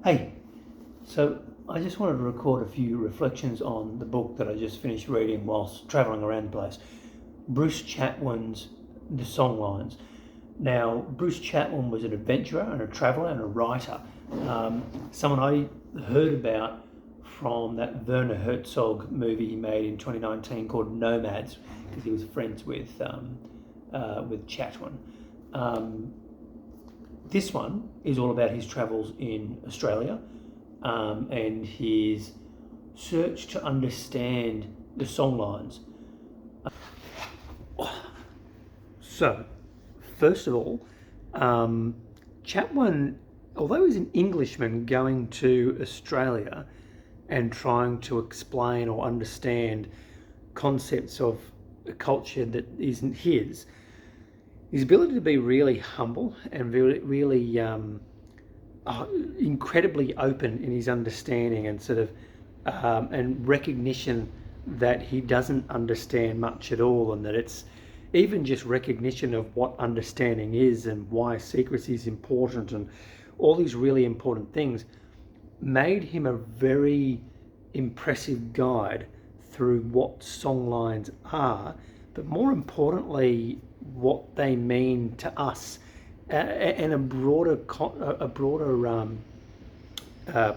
Hey, so I just wanted to record a few reflections on the book that I just finished reading whilst travelling around the place. Bruce Chatwin's The Songlines. Now, Bruce Chatwin was an adventurer and a traveller and a writer. Someone I heard about from that Werner Herzog movie he made in 2019 called Nomads, because he was friends with Chatwin. This one is all about his travels in Australia and his search to understand the songlines. So, first of all, Chatwin, although he's an Englishman going to Australia and trying to explain or understand concepts of a culture that isn't his ability to be really humble and really incredibly open in his understanding and and recognition that he doesn't understand much at all, and that it's even just recognition of what understanding is and why secrecy is important and all these really important things made him a very impressive guide through what songlines are, but more importantly, what they mean to us, and a broader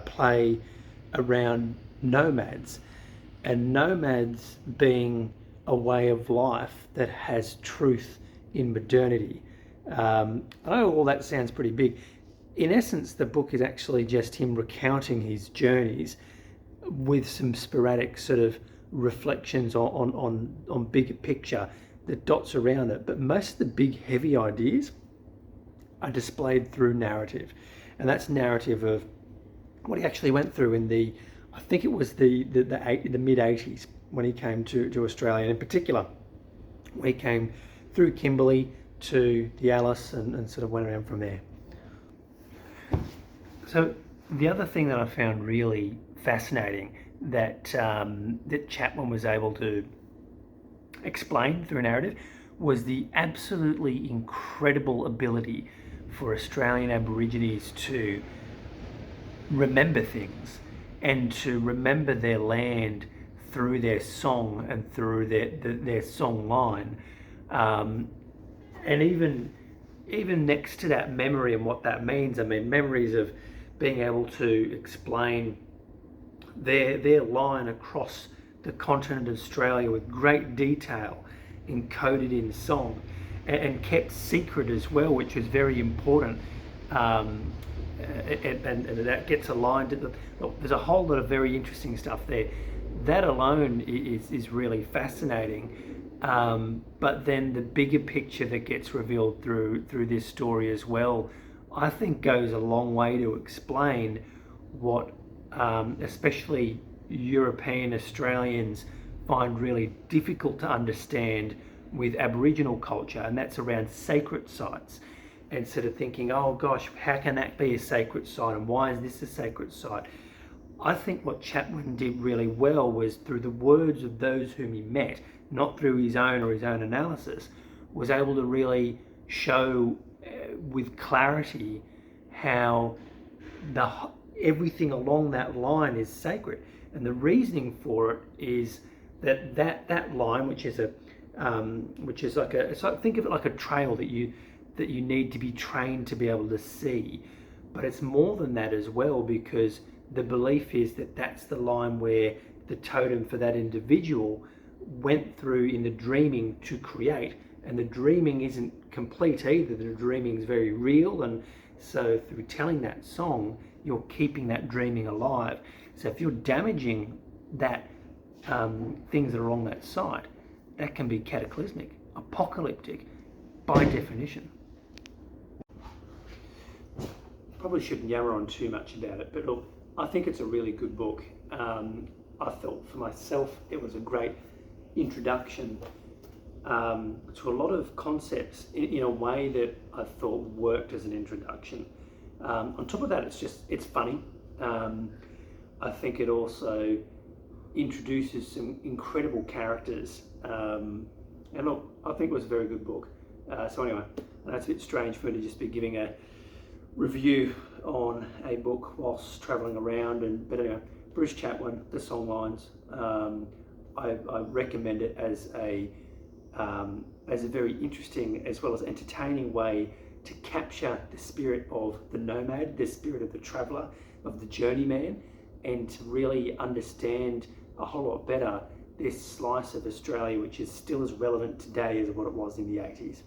play around nomads, and nomads being a way of life that has truth in modernity. I know all that sounds pretty big. In essence, the book is actually just him recounting his journeys with some sporadic sort of reflections on bigger picture that dots around it. But most of the big heavy ideas are displayed through narrative, and that's narrative of what he actually went through in I think it was the mid 80s when he came to Australia, and in particular when he came through Kimberley to the Alice and sort of went around from there. So the other thing that I found really fascinating that Chatwin was able to explain through narrative was the absolutely incredible ability for Australian Aborigines to remember things and to remember their land through their song and through their song line, and even next to that memory and what that means, I mean, memories of being able to explain their line across the continent of Australia with great detail encoded in song and kept secret as well, which is very important, and that gets aligned to there's a whole lot of very interesting stuff there. That alone is really fascinating, but then the bigger picture that gets revealed through this story as well, I think goes a long way to explain what especially European Australians find really difficult to understand with Aboriginal culture, and that's around sacred sites, and sort of thinking, oh gosh, how can that be a sacred site and why is this a sacred site? I think what Chatwin did really well was through the words of those whom he met, not through his own analysis, was able to really show with clarity how everything along that line is sacred. And the reasoning for it is that line, which is think of it like a trail that you need to be trained to be able to see. But it's more than that as well, because the belief is that that's the line where the totem for that individual went through in the dreaming to create, and the dreaming isn't complete either. The dreaming is very real, and so through telling that song, you're keeping that dreaming alive. So if you're damaging that things that are on that site, that can be cataclysmic, apocalyptic by definition. Probably shouldn't yammer on too much about it, but look, I think it's a really good book. I felt for myself it was a great introduction to a lot of concepts in a way that I thought worked as an introduction. On top of that, it's funny. I think it also introduces some incredible characters. And look, I think it was a very good book. So anyway, I know it's a bit strange for me to just be giving a review on a book whilst travelling around. But anyway, Bruce Chatwin, The Songlines. I recommend it as a very interesting as well as entertaining way to capture the spirit of the nomad, the spirit of the traveller, of the journeyman, and to really understand a whole lot better this slice of Australia, which is still as relevant today as what it was in the 80s.